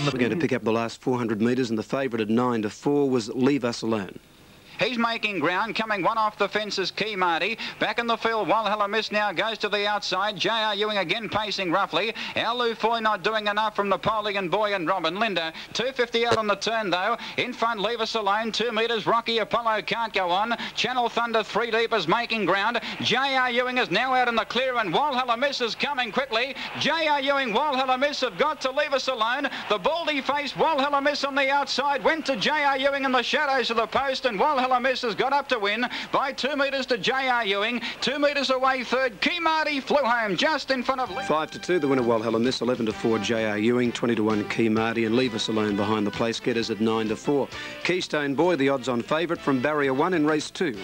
We're going to pick up the last 400 metres, and the favourite at 9 to 4 was Leave Us Alone. He's making ground, coming one off the fence is Key Marty. Back in the field, Walhalla Miss now goes to the outside. J.R. Ewing again pacing roughly. Our Lou Foy not doing enough from Napoleon Boy and Robin Linda. 250 out on the turn though. In front, Leave Us Alone, 2 metres. Rocky Apollo can't go on. Channel Thunder 3 deep is making ground. J.R. Ewing is now out in the clear, and Walhalla Miss is coming quickly. J.R. Ewing, Walhalla Miss have got to Leave Us Alone. The baldy faced Walhalla Miss on the outside went to J.R. Ewing in the shadows of the post, and Walhalla Miss has got up to win by 2 metres to J.R. Ewing. 2 metres away third. Key Marty flew home just in front of 5 to 2 the winner Walhalla Miss, 11 to 4 J.R. Ewing, 20 to 1 Key Marty, and Leave Us Alone behind the place getters at 9 to 4. Keystone Boy, the odds on favourite from barrier 1 in race 2.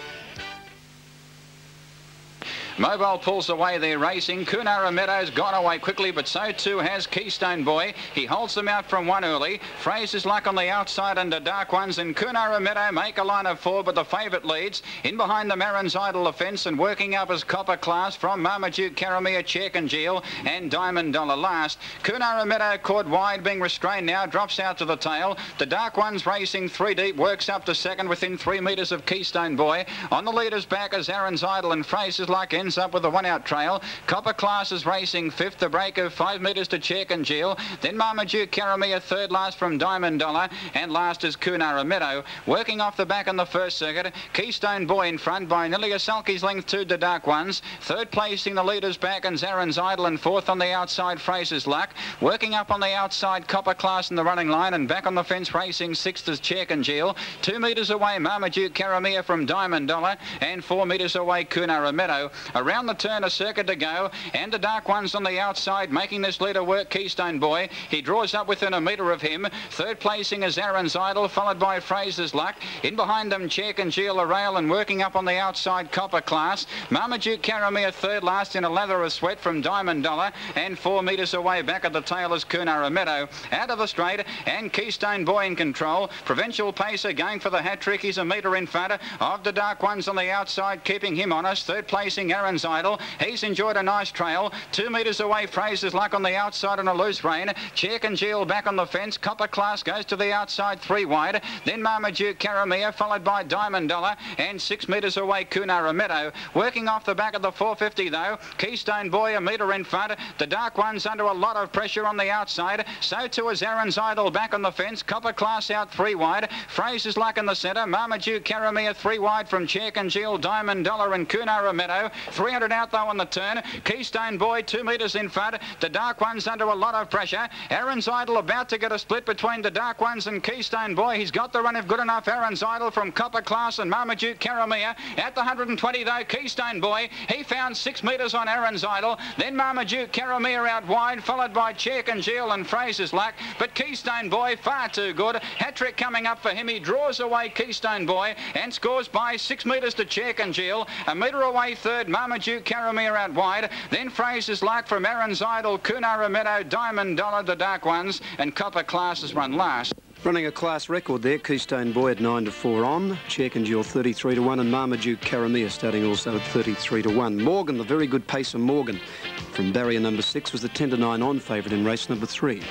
Mobile pulls away there racing. Kunara Meadows gone away quickly, but so too has Keystone Boy. He holds them out from 1 early. Fraser's Luck on the outside under Dark Ones, and Kunara Meadow make a line of 4, but the favourite leads. In behind the Marin's Idol offence and working up as Copper Class from Marmaduke, Caramia, Check and Geel, and Diamond Dollar last. Kunara Meadow caught wide, being restrained now, drops out to the tail. The Dark Ones racing 3 deep, works up to second within 3 metres of Keystone Boy. On the leader's back is Aaron's Idol, and Fraser's Luck ends up with a 1-out trail. Copper Class is racing 5th, the break of 5 metres to Check and Geel. Then Marmaduke, Caramia 3rd last from Diamond Dollar, and last is Kunara Meadow. Working off the back on the first circuit, Keystone Boy in front by nearly a sulky's length to the Dark Ones. 3rd placing the leader's back and Aaron's Idol, and 4th on the outside Fraser's Luck. Working up on the outside Copper Class in the running line, and back on the fence racing 6th is Check and Geel. 2 metres away Marmaduke, Caramia from Diamond Dollar, and 4 metres away Kunara Meadow. Around the turn, a circuit to go, and the Dark Ones on the outside making this leader work. Keystone Boy, he draws up within 1 metre of him. 3rd placing is Aaron's Idol, followed by Fraser's Luck. In behind them Check and Geel a rail, and working up on the outside Copper Class. Marmaduke, Caramia 3rd last in a lather of sweat from Diamond Dollar, and 4 metres away back at the tail is Kunara Meadow. Out of the straight, and Keystone Boy in control. Provincial Pacer going for the hat trick. He's 1 metre in front of the Dark Ones on the outside, keeping him honest. 3rd placing Aaron's Idol. He's enjoyed a nice trail. 2 metres away Fraser's Luck on the outside on a loose rein. Check and Geel back on the fence. Copper Class goes to the outside 3 wide. Then Marmaduke, Caramia, followed by Diamond Dollar, and 6 metres away Kunara Meadow. Working off the back of the 450 though, Keystone Boy 1 metre in front. The Dark Ones under a lot of pressure on the outside. So too is Aaron's Idol back on the fence. Copper Class out 3 wide. Fraser's Luck in the centre. Marmaduke, Caramia 3 wide from Check and Geel, Diamond Dollar and Kunara Meadow. 300 out though on the turn. Keystone Boy 2 metres in front. The Dark Ones under a lot of pressure. Aaron's Idol about to get a split between the Dark Ones and Keystone Boy. He's got the run if good enough. Aaron's Idol from Copper Class and Marmaduke, Caramia. At the 120 though, Keystone Boy, he found 6 metres on Aaron's Idol. Then Marmaduke, Caramia out wide, followed by Check and Geel and Fraser's Luck. But Keystone Boy far too good. Hat-trick coming up for him. He draws away Keystone Boy and scores by 6 metres to Check and Geel. 1 metre away third, Marmaduke, Caramia out wide. Then Fraser's Luck from Aaron's Idol, Kunara Meadow, Diamond Dollar, the Dark Ones, and Copper Class has run last. Running a class record there, Keystone Boy at 9 to 4 on, Check and Geel 33 to 1, and Marmaduke, Caramia starting also at 33 to 1. Morgan, the very good pacer Morgan from barrier number 6, was the 10 to 9 on favourite in race number 3.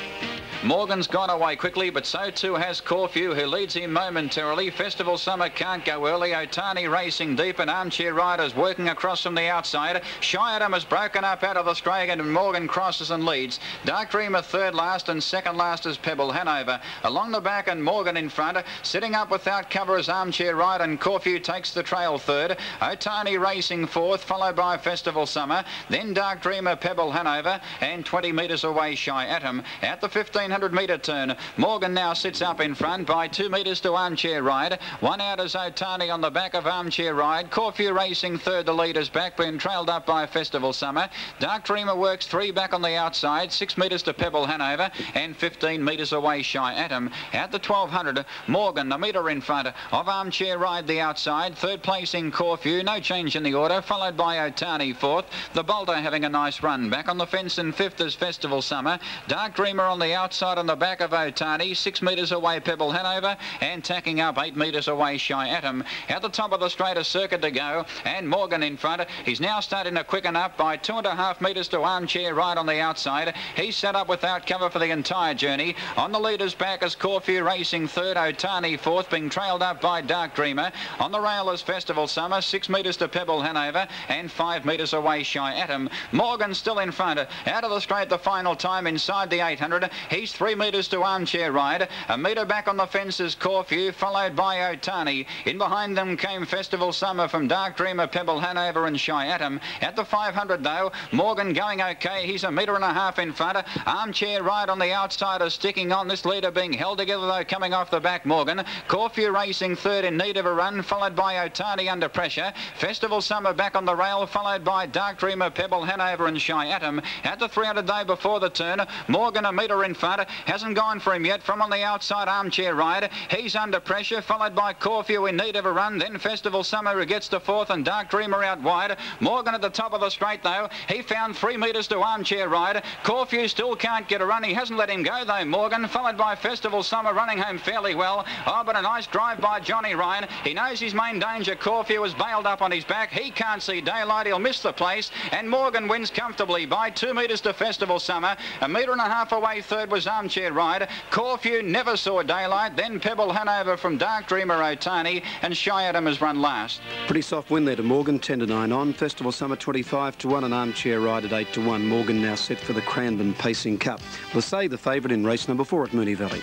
Morgan's gone away quickly, but so too has Corfu, who leads him momentarily. Festival Summer can't go early. Otani racing deep, and Armchair Riders working across from the outside. Shy Adam has broken up out of the straight, and Morgan crosses and leads. Dark Dreamer 3rd last, and 2nd last is Pebble Hanover. Along the back and Morgan in front. Sitting up without cover is Armchair Rider, and Corfu takes the trail 3rd. Otani racing 4th, followed by Festival Summer. Then Dark Dreamer, Pebble Hanover, and 20 metres away Shy Atom. At the 1500-metre turn, Morgan now sits up in front by 2 metres to Armchair Ride. 1 out is Otani on the back of Armchair Ride. Corfu racing 3rd, the leader's back, being trailed up by Festival Summer. Dark Dreamer works 3 back on the outside, 6 metres to Pebble Hanover, and 15 metres away Shy Atom. At the 1200, Morgan 1 metre in front of Armchair Ride the outside. 3rd placing Corfu, no change in the order, followed by Otani 4th. The Bolter having a nice run. Back on the fence in 5th is Festival Summer. Dark Dreamer on the outside. outside on the back of Otani. 6 metres away Pebble Hanover, and tacking up 8 metres away Shy Atom. At the top of the straight, a circuit to go, and Morgan in front. He's now starting to quicken up by 2.5 metres to Armchair Ride on the outside. He's set up without cover for the entire journey. On the leader's back is Corfu racing third, Otani fourth, being trailed up by Dark Dreamer. On the rail is Festival Summer, 6 metres to Pebble Hanover, and 5 metres away Shy Atom. Morgan still in front. Out of the straight the final time inside the 800. He's 3 metres to Armchair Ride. A metre back on the fence is Corfu, followed by Otani. In behind them came Festival Summer from Dark Dreamer, Pebble Hanover and Shy Atom. At the 500 though, Morgan going okay. He's 1.5 metres in front. Armchair Ride on the outside is sticking on. This leader being held together though, coming off the back Morgan. Corfu racing third in need of a run, followed by Otani under pressure. Festival Summer back on the rail, followed by Dark Dreamer, Pebble Hanover and Shy Atom. At the 300 though, before the turn, Morgan 1 metre in front. Hasn't gone for him yet. From on the outside, Armchair Ride. He's under pressure, followed by Corfu in need of a run. Then Festival Summer who gets to fourth, and Dark Dreamer out wide. Morgan at the top of the straight though. He found 3 metres to Armchair Ride. Corfu still can't get a run. He hasn't let him go though, Morgan, followed by Festival Summer running home fairly well. Oh, but a nice drive by Johnny Ryan. He knows his main danger. Corfu is bailed up on his back. He can't see daylight. He'll miss the place, and Morgan wins comfortably by 2 metres to Festival Summer. 1.5 metres away third was Armchair Ride. Corfu never saw daylight. Then Pebble Hanover from Dark Dreamer, Otani, and Shy Atom has run last. Pretty soft win there to Morgan, 10-9 on. Festival Summer 25-1 and Armchair Ride at 8-1. Morgan now set for the Cranbourne Pacing Cup. Lassay the favourite in race number 4 at Moonee Valley.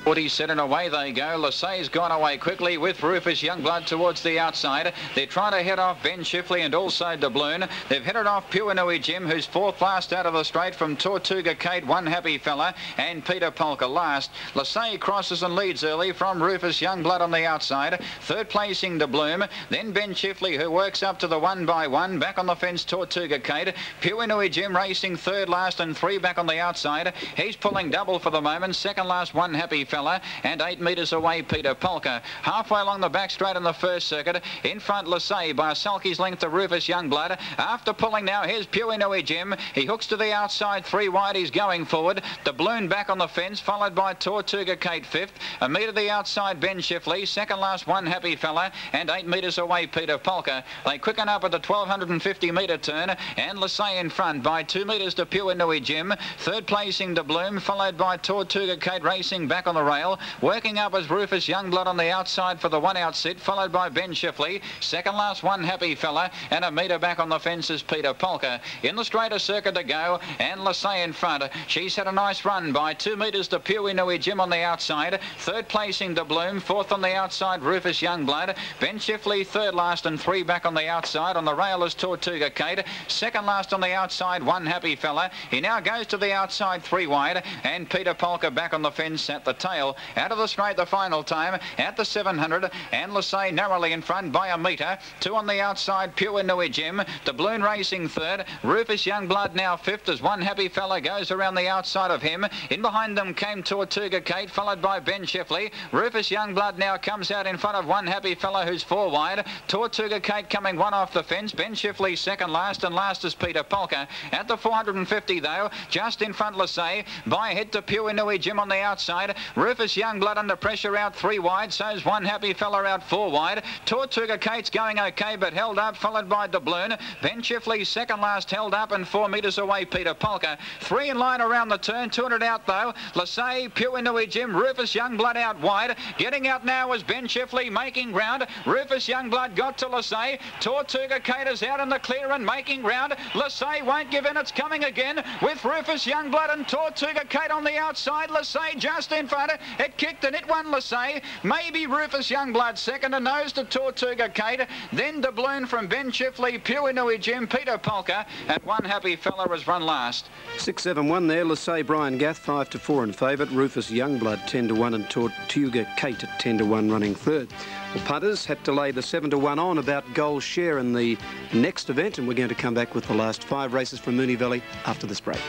47 and away they go. Lassay's gone away quickly with Rufus Youngblood towards the outside. They're trying to head off Ben Shifley and also Doubloon. They've headed off Puinui Jim, who's fourth last out of the straight, from Tortuga Kate, One Happy Fella, and Peter Polka last. Lassay crosses and leads early from Rufus Youngblood on the outside. Third placing Doubloon. Then Ben Shifley, who works up to the 1 by 1. Back on the fence, Tortuga Kate. Puinui Jim racing third last and 3 back on the outside. He's pulling double for the moment. Second last, One Happy Fella, and 8 metres away Peter Polka. Halfway along the back straight in the first circuit. In front Lassay by a sulky's length to Rufus Youngblood. After pulling now, here's Puinui Jim. He hooks to the outside, 3 wide. He's going forward. Doubloon back on the fence, followed by Tortuga Kate fifth. 1 metre to the outside Ben Shifley. Second last, One Happy Fella, and 8 metres away Peter Polka. They quicken up at the 1250 metre turn, and Lassay in front by 2 metres to Puinui Jim. Third placing Doubloon, followed by Tortuga Kate racing back on the rail. Working up as Rufus Youngblood on the outside for the 1 out sit, followed by Ben Shifley. Second last, One Happy Fella, and 1 metre back on the fence is Peter Polka. In the straighter circuit to go, and Lassay in front. She's had a nice run by 2 metres to Puinui Jim on the outside. Third placing Doubloon, fourth on the outside Rufus Youngblood. Ben Shifley third last and 3 back on the outside. On the rail is Tortuga Kate. Second last on the outside, One Happy Fella. He now goes to the outside 3 wide, and Peter Polka back on the fence at the tail. Out of the straight the final time at the 700, and Lassay narrowly in front by 1 metre. 2 on the outside, Puinui Jim. Doubloon racing third. Rufus Youngblood now fifth as One Happy Fella goes around the outside of him. In behind them came Tortuga Kate, followed by Ben Shifley. Rufus Youngblood now comes out in front of One Happy Fella, who's 4 wide. Tortuga Kate coming 1 off the fence. Ben Shifley second last, and last is Peter Polka. At the 450 though, just in front Lassay, by head to Puinui Jim on the outside. Rufus Youngblood under pressure out 3 wide, so's One Happy Fella out 4 wide. Tortuga Kate's going okay but held up, followed by Doubloon. Ben Shifley second last, held up, and 4 metres away Peter Polka. 3 in line around the turn, 200 out though. Lassay, Puinui Jim, Rufus Youngblood out wide. Getting out now is Ben Shifley making ground. Rufus Youngblood got to Lassay. Tortuga Kate is out in the clear and making ground. Lassay won't give in, it's coming again with Rufus Youngblood and Tortuga Kate on the outside. Lassay just in front. It kicked and it won Lassay. Maybe Rufus Youngblood second, a nose to Tortuga Kate. Then Doubloon from Ben Shifley, Puinui Jim, Peter Polka, and One Happy Fella has run last. 6-7-1 there. Lassay Brian Gath 5-4 in favourite. Rufus Youngblood 10-1 and Tortuga Kate at 10-1 running third. The punters had to lay the 7-1 on about goal share in the next event, and we're going to come back with the last 5 races from Moonee Valley after this break.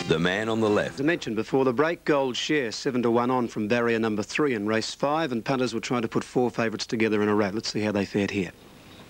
The man on the left. As I mentioned before the break, Gold Share 7-1 on from barrier number 3 in race 5, and punters were trying to put 4 favourites together in a row. Let's see how they fared here.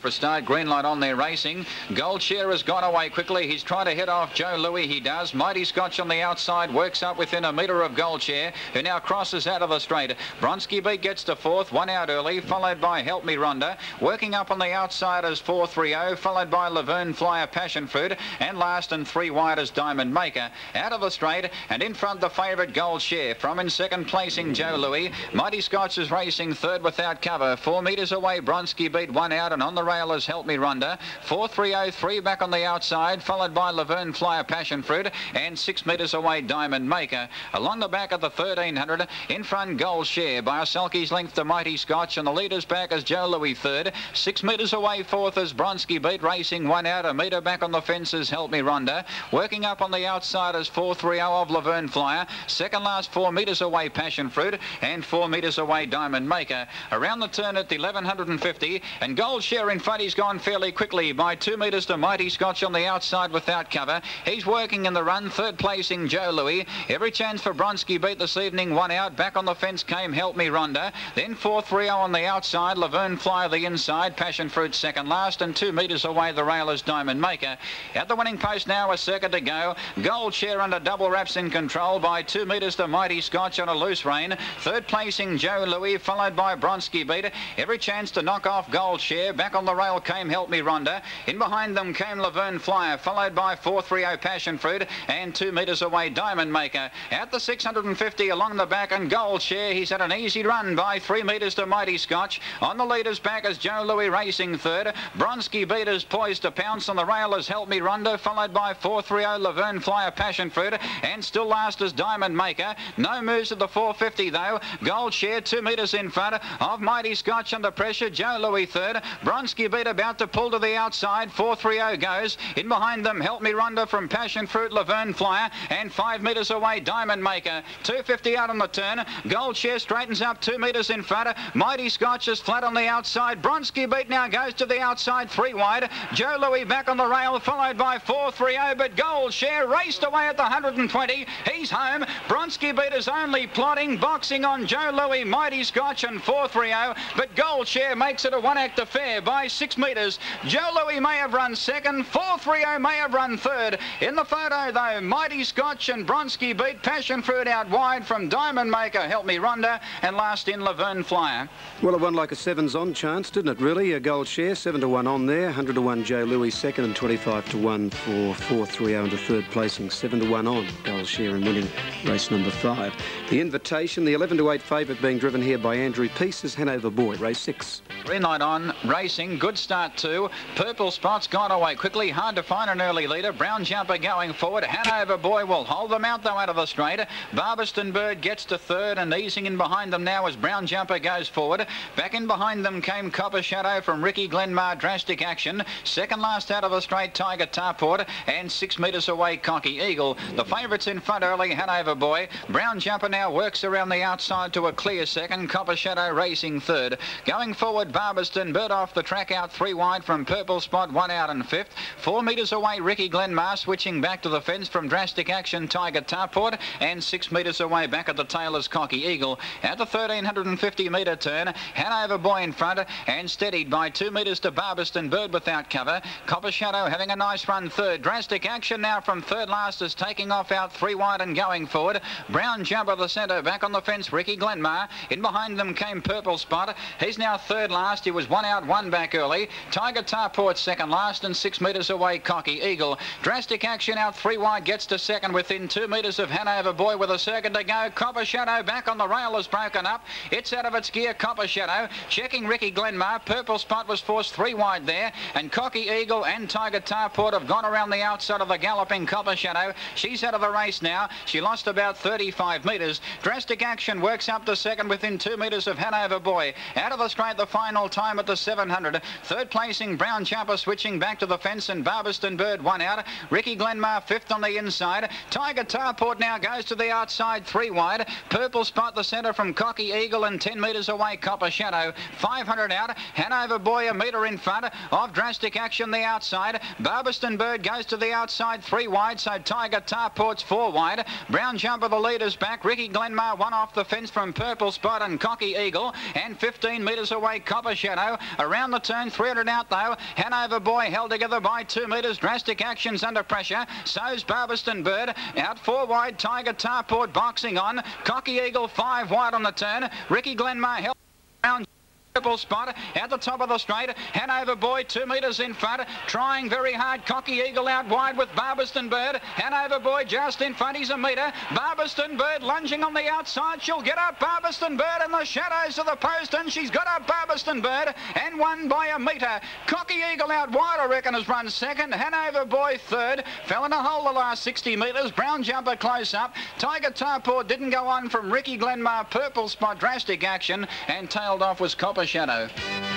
for a start. Green light on there racing. Gold Share has gone away quickly. He's trying to hit off Joe Louis. He does. Mighty Scotch on the outside works up within a metre of Gold Share, who now crosses out of the straight. Bronski Beat gets to fourth, one out early, followed by Help Me Rhonda. Working up on the outside is 430, followed by Laverne Flyer, Passion Fruit, and last and three wide is Diamond Maker. Out of the straight and in front the favourite Gold Share. From in second placing Joe Louis. Mighty Scotch is racing third without cover. 4 metres away Bronski Beat, one out, and on the rail is Help Me Rhonda. 430, back on the outside, followed by Laverne Flyer, Passion Fruit, and 6 metres away Diamond Maker. Along the back of the 1300, in front Gold Share by a sulky's length to Mighty Scotch, and the leader's back is Joe Louis third. 6 metres away fourth is Bronski Beat, racing one out. A metre back on the fence is Help Me Rhonda. Working up on the outside is 430 of Laverne Flyer. Second last 4 metres away Passion Fruit, and 4 metres away Diamond Maker. Around the turn at the 1150, and Gold Share in front. He's gone fairly quickly by 2 metres to Mighty Scotch on the outside without cover. He's working in the run. Third placing Joe Louis. Every chance for Bronski Beat this evening, one out. Back on the fence came Help Me Rhonda. Then 430 on the outside. Laverne Flyer the inside. Passion Fruit second last, and 2 metres away the rail is Diamond Maker. At the winning post now, a circuit to go. Gold Share under double wraps in control by 2 metres to Mighty Scotch on a loose rein. Third placing Joe Louis, followed by Bronski Beat. Every chance to knock off Gold Share. Back on the rail came Help Me Rhonda. In behind them came Laverne Flyer, followed by 430 Passion Fruit, and 2 metres away Diamond Maker. At the 650 along the back, and Gold Share, he's had an easy run by 3 metres to Mighty Scotch. On the leader's back is Joe Louis racing third. Bronski Beat is poised to pounce. On the rail is Help Me Rhonda, followed by 430 Laverne Flyer, Passion Fruit, and still last is Diamond Maker. No moves at the 450 though. Gold Share 2 metres in front of Mighty Scotch under pressure. Joe Louis third. Bronski Beat about to pull to the outside. 430 goes. In behind them Help Me Rhonda from Passion Fruit, Laverne Flyer, and 5 metres away Diamond Maker. 250 out on the turn. Gold Share straightens up 2 metres in front. Mighty Scotch is flat on the outside. Bronski Beat now goes to the outside, 3 wide. Joe Louis back on the rail, followed by 430, but Gold Share raced away at the 120. He's home. Bronski Beat is only plodding, boxing on Joe Louis, Mighty Scotch, and 430, but Gold Share makes it a one-act affair by 6 metres. Joe Louis may have run second. 430 may have run third. In the photo, though, Mighty Scotch and Bronski Beat. Passion Fruit out wide from Diamond Maker, Help Me Rhonda, and last in Laverne Flyer. Well, it won like a 7s on chance, didn't it, really? A Gold Share, 7 to 1 on there. 100 to 1 Joe Louis second, and 25 to 1 for 430 into third placing. 7 to 1 on Gold Share in winning race number 5. The invitation, the 11 to 8 favourite being driven here by Andrew Peace, is Hanover Boy, race 6. Green light on, racing, good start too. Purple Spot's gone away quickly, hard to find an early leader. Brown Jumper going forward. Hanover Boy will hold them out though out of the straight. Barbaston Bird gets to third, and easing in behind them now as Brown Jumper goes forward. Back in behind them came Copper Shadow from Ricky Glenmar, Drastic Action. Second last out of the straight, Tiger Tarport, and 6 metres away Cocky Eagle. The favourites in front early, Hanover Boy. Brown Jumper now works around the outside to a clear second. Copper Shadow racing third. Going forward, Barbaston Bird off the track out 3 wide from Purple Spot, 1 out and 5th. 4 metres away, Ricky Glenmar switching back to the fence from Drastic Action, Tiger Tarport, and 6 metres away back at the tail is Cocky Eagle. At the 1350 metre turn, Hanover Boy in front and steadied by 2 metres to Barbaston Bird without cover. Copper Shadow having a nice run third. Drastic Action now from third last is taking off out 3 wide and going forward. Brown Jumper the centre, back on the fence, Ricky Glenmar. In behind them came Purple Spot. He's now third last. He was 1 out, 1 back early. Tiger Tarport second last, and 6 metres away Cocky Eagle. Drastic Action out 3 wide, gets to second within 2 metres of Hanover Boy with a circuit to go. Copper Shadow back on the rail is broken up. It's out of its gear, Copper Shadow. Checking Ricky Glenmar. Purple Spot was forced 3 wide there, and Cocky Eagle and Tiger Tarport have gone around the outside of the galloping Copper Shadow. She's out of the race now. She lost about 35 metres. Drastic Action works up to second within 2 metres of Hanover Boy. Out of the straight, the final time at the 700. Third placing, Brown Jumper switching back to the fence, and Barbaston Bird 1 out. Ricky Glenmar 5th on the inside. Tiger Tarport now goes to the outside 3 wide. Purple Spot the centre from Cocky Eagle, and 10 metres away Copper Shadow. 500 out. Hanover Boy a metre in front of Drastic Action the outside. Barbaston Bird goes to the outside 3 wide, so Tiger Tarport's 4 wide. Brown Jumper the leader's back. Ricky Glenmar 1 off the fence from Purple Spot and Cocky Eagle, and 15 metres away Copper Shadow. Around the turn turn. 300 out though. Hanover Boy held together by 2 metres. Drastic Action's under pressure. So's Barbaston Bird. Out 4 wide. Tiger Tarport boxing on. Cocky Eagle 5 wide on the turn. Ricky Glenmar held round. Purple Spot at the top of the straight. Hanover Boy 2 metres in front, trying very hard. Cocky Eagle out wide with Barbaston Bird. Hanover Boy just in front. He's a metre. Barbaston Bird lunging on the outside. She'll get up Barbaston Bird in the shadows of the post, and she's got up Barbaston Bird and won by a metre. Cocky Eagle out wide, I reckon, has run second. Hanover Boy third. Fell in a hole the last 60 metres. Brown Jumper close up. Tiger Tarport didn't go on from Ricky Glenmar. Purple Spot, Drastic Action, and tailed off was Copper Shadow.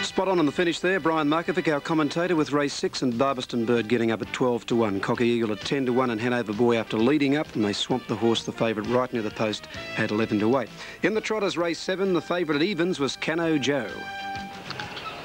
Spot on the finish there. Brian Markovic, our commentator, with race 6, and Barbaston Bird getting up at 12 to 1. Cocky Eagle at 10 to 1, and Hanover Boy after leading up, and they swamped the horse, the favourite, right near the post at 11 to 8. In the Trotters race 7, the favourite at evens was Cano Joe.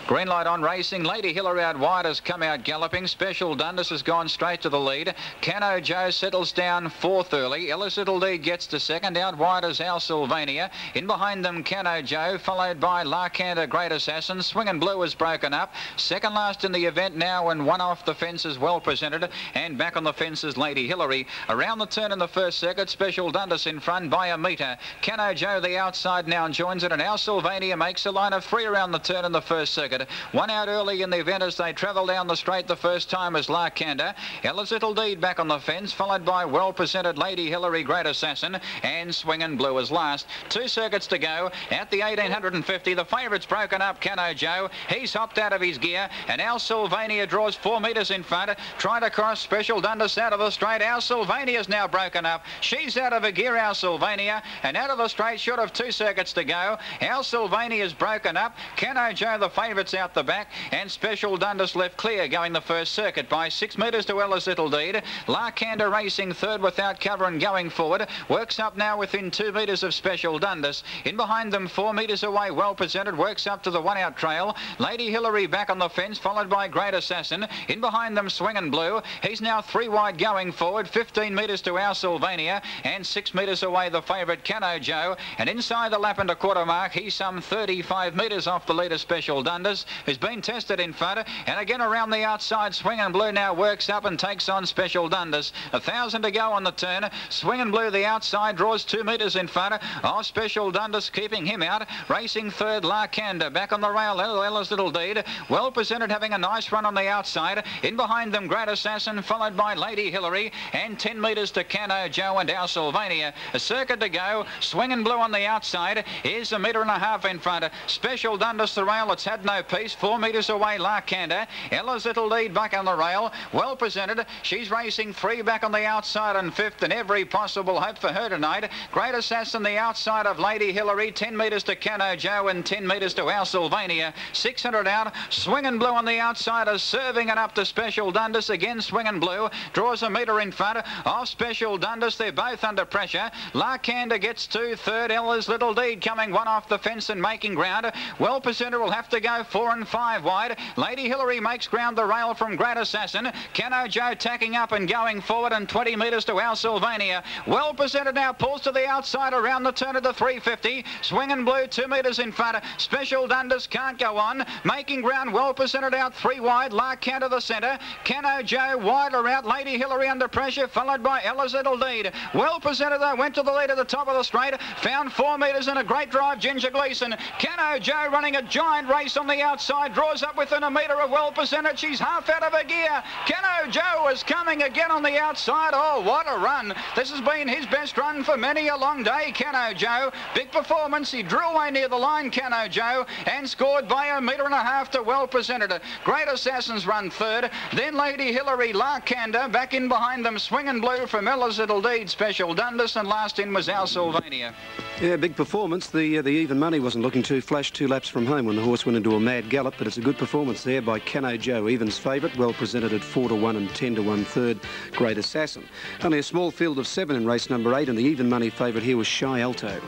Green light on racing. Lady Hillary out wide has come out galloping. Special Dundas has gone straight to the lead. Cano Joe settles down 4th early. Ellis Little Lead gets to 2nd. Out wide is Al Sylvania. In behind them, Cano Joe, followed by Larkander Great Assassin. Swingin' Blue is broken up. Second last in the event now, and one off the fence is well presented. And back on the fence is Lady Hillary. Around the turn in the first circuit, Special Dundas in front by a metre. Cano Joe the outside now joins it, and Al Sylvania makes a line of 3 around the turn in the first circuit. One out early in the event as they travel down the straight the first time is Larkander. Ellis Little Deed back on the fence, followed by well-presented Lady Hillary Great Assassin, and Swingin' Blue is last. 2 circuits to go. At the 1850, the favourite's broken up, Cano Joe. He's hopped out of his gear, and Al Sylvania draws 4 metres in front. Trying to cross Special Dundas out of the straight. Al Sylvania's now broken up. She's out of her gear, Al Sylvania, and out of the straight, short of 2 circuits to go. Al Sylvania's broken up. Cano Joe, the favourite's out the back, and Special Dundas left clear going the first circuit by 6 metres to Ellis Little Deed. Larkander racing third without cover and going forward. Works up now within 2 metres of Special Dundas. In behind them 4 metres away, well presented, works up to the 1 out trail. Lady Hillary back on the fence, followed by Great Assassin. In behind them Swingin' Blue. He's now 3 wide going forward, 15 metres to Our Sylvania, and 6 metres away the favourite Cano Joe. And inside the lap and a quarter mark, he's some 35 metres off the leader Special Dundas, who's been tested in front, and again around the outside. Swingin' Blue now works up and takes on Special Dundas. 1,000 to go on the turn. Swingin' Blue the outside draws 2 metres in front of Special Dundas, keeping him out. Racing third, Larkander back on the rail. Ellis Little Deed well presented, having a nice run on the outside. In behind them Great Assassin, followed by Lady Hillary, and 10 metres to Cano Joe and Our Sylvania. A circuit to go. Swingin' Blue on the outside is 1.5 metres in front. Special Dundas the rail, it's had no peace. 4 metres away Larkander. Ella's Little Lead back on the rail, well presented. She's racing 3 back on the outside and 5th, and every possible hope for her tonight. Great Assassin the outside of Lady Hillary, 10 metres to Cano Joe and 10 metres to Our Sylvania. 600 out. Swingin' Blue on the outside is serving it up to Special Dundas. Again Swingin' Blue draws 1 metre in front of Special Dundas. They're both under pressure. Larkander gets to third. Ella's Little Deed coming 1 off the fence and making ground. Well presented will have to go 4 and 5 wide. Lady Hillary makes ground the rail from Great Assassin. Cano Joe tacking up and going forward, and 20 metres to Our Sylvania. Well presented now, pulls to the outside around the turn of the 350. Swingin' Blue 2 metres in front. Special Dundas can't go on. Making ground, well presented out 3 wide. Larkander the centre. Cano Joe wider out. Lady Hillary under pressure, followed by Ella's Little Deed. Well presented though, went to the lead at the top of the straight. Found 4 metres in a great drive, Ginger Gleeson. Cano Joe running a giant race on the outside, draws up within 1 metre of well presented. She's half out of her gear. Cano Joe is coming again on the outside. Oh, what a run. This has been his best run for many a long day, Cano Joe. Big performance. He drew away near the line, Cano Joe, and scored by 1.5 metres to well presented. Great Assassins run third. Then Lady Hillary, Larkander. Back in behind them, Swingin' Blue from Ella's Little Deed, Special Dundas, and last in was Our Sylvania. Yeah, big performance. The even money wasn't looking too flash 2 laps from home when the horse went into a mad gallop, but it's a good performance there by Cano Joe, evens favourite, well presented at 4 to 1 and 10 to 1 third, Great Assassin. Only a small field of 7 in race number 8, and the even money favourite here was Shy Alto.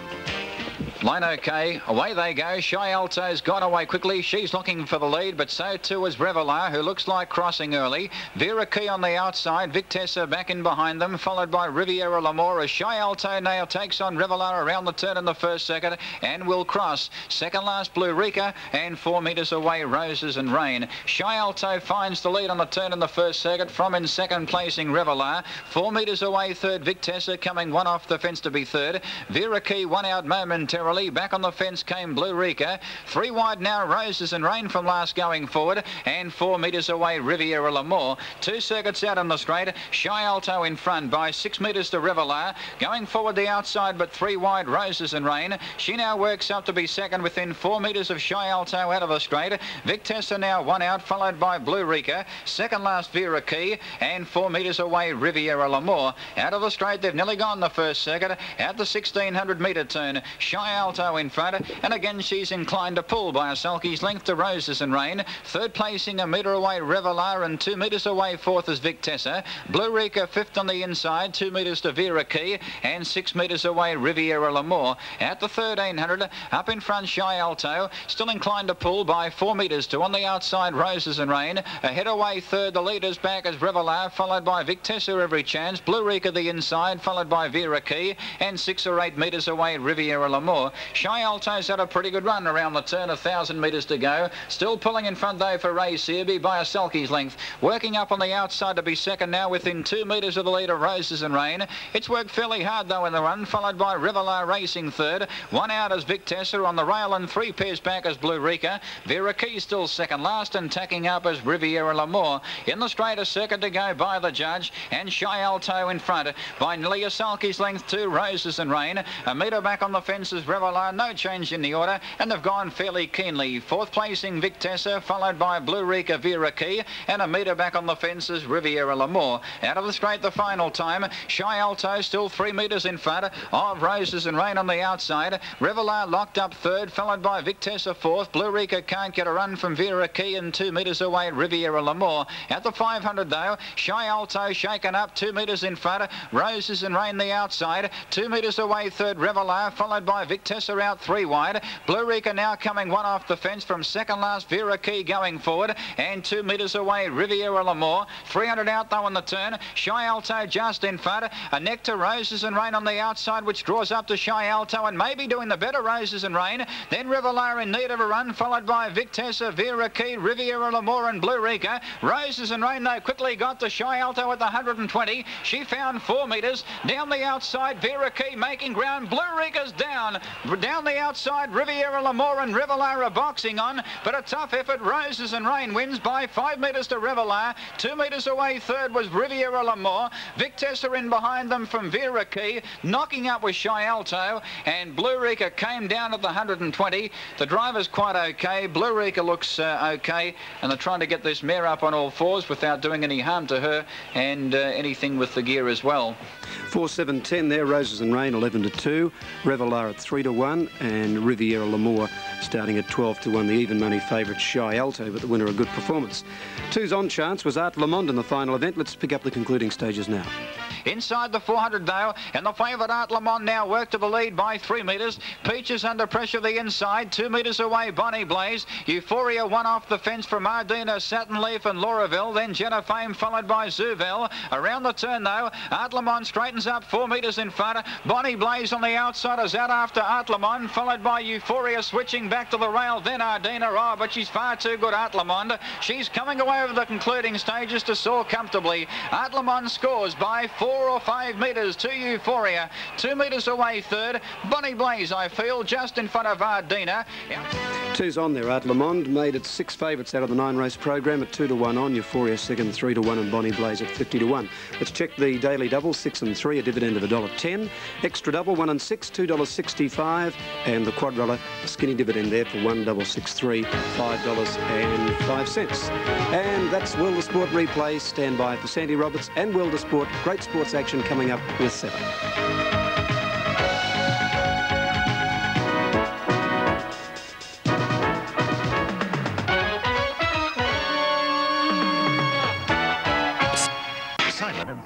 Line okay, away they go. Shy Alto's gone away quickly. She's looking for the lead, but so too is Revelar, who looks like crossing early. Vera Key on the outside, Victessa back in behind them, followed by Riviera Lamora. Shy Alto now takes on Revelar around the turn in the first second and will cross. Second last Blue Rika, and 4 metres away Roses and Rain. Shy Alto finds the lead on the turn in the first second from in second placing Revelar. 4 metres away third Victessa, coming one off the fence to be third. Vera Key one out momentarily. Back on the fence came Blue Rika. 3 wide now Roses and Rain from last going forward, and 4 metres away Riviera Lamore. 2 circuits out on the straight. Shy Alto in front by 6 metres to Revelar. Going forward the outside, but 3 wide Roses and Rain. She now works up to be second within 4 metres of Shy Alto out of the straight. Victessa now one out, followed by Blue Rika. Second last Vera Key, and 4 metres away Riviera Lamore. Out of the straight, they've nearly gone the first circuit. At the 1600 metre turn, Shy Alto in front, and again she's inclined to pull by a sulky's length to Roses and Rain. Third placing a metre away Revelar, and 2 metres away fourth is Victessa. Blue Rika fifth on the inside, 2 metres to Vera Key, and 6 metres away Riviera Lamore. At the 1300, up in front Shy Alto, still inclined to pull by 4 metres to on the outside Roses and Rain. Ahead away third, the leaders back as Revelar, followed by Victessa every chance. Blue Rika the inside, followed by Vera Key, and 6 or 8 metres away Riviera Lamore. Shy Alto's had a pretty good run around the turn, 1,000 metres to go. Still pulling in front though for Ray Searby by a sulky's length. Working up on the outside to be second now within 2 metres of the leader Roses and Rain. It's worked fairly hard though in the run, followed by Revelar racing third. One out as Victessa on the rail, and 3 pairs back as Blue Rika. Vera Key still second last, and tacking up as Riviera Lamore. In the straight, a circuit to go by the judge, and Shy Alto in front by nearly a sulky's length to Roses and Rain. A metre back on the fence is Revelar, no change in the order, and they've gone fairly keenly. Fourth placing Victessa, followed by Blue Rika Vera Key, and a metre back on the fence is Riviera Lamore. Out of the straight the final time, Shy Alto still 3 metres in front of Roses and Rain on the outside. Revelar locked up third, followed by Victessa fourth. Blue Rika can't get a run from Vera Key, and 2 metres away Riviera Lamore. At the 500 though, Shy Alto shaken up 2 metres in front. Roses and Rain the outside. 2 metres away third Revelar, followed by Victessa out 3 wide. Blue Rika now coming one off the fence from second last Vera Key going forward, and 2 metres away Riviera Lamore. 300 out though on the turn. Shy Alto just in front. A neck to Roses and Rain on the outside, which draws up to Shy Alto, and maybe doing the better Roses and Rain. Then Revelar in need of a run, followed by Victessa, Vera Key, Riviera Lamore and Blue Rika. Roses and Rain though quickly got to Shy Alto at the 120. She found 4 metres. Down the outside, Vera Key making ground. Blue Rika's down. Down the outside, Riviera Lamore and Revelar are boxing on, but a tough effort. Roses and Rain wins by 5 metres to Revelar. 2 metres away third was Riviera Lamore. Victessa in behind them from Vera Key. Knocking up with Shy Alto, and Blue Rika came down at the 120. The driver's quite okay. Blue Rika looks okay, and they're trying to get this mare up on all fours without doing any harm to her, and anything with the gear as well. 4-7-10 there. Roses and Rain 11-2. Revelar at 3-1, and Riviera Lamore starting at 12-1. The even money favourite Shy Alto, but the winner a good performance. 2's on chance was Art Lamond in the final event. Let's pick up the concluding stages now. Inside the 400 though, and the favourite Art Lamont now worked to the lead by 3 metres. Peaches under pressure the inside, 2 metres away Bonnie Blaze. Euphoria one off the fence from Ardina, Satin Leaf and Lauraville. Then Jenna Fame followed by Zouvel. Around the turn though, Art Lamont straightens up 4 metres in front. Bonnie Blaze on the outside is out after Art Lamont, followed by Euphoria switching back to the rail. Then Ardina, oh, but she's far too good, Art Lamont. She's coming away over the concluding stages to soar comfortably. Art Lamont scores by 4 or 5 metres to Euphoria. 2 metres away third. Bonnie Blaze, I feel, just in front of Ardina. 2's on there. Art Lamond made its 6 favourites out of the 9-race program at 2-1 on. Euphoria second, 3-1, and Bonnie Blaze at 50-1. Let's check the daily double, 6 and 3, a dividend of $1.10. Extra double, 1 and 6, $2.65, and the quadruller, a skinny dividend there for $1.63, $5.05. And that's World of Sport replay. Stand by for Sandy Roberts and World of Sport. Great sports action coming up with 7. Silent.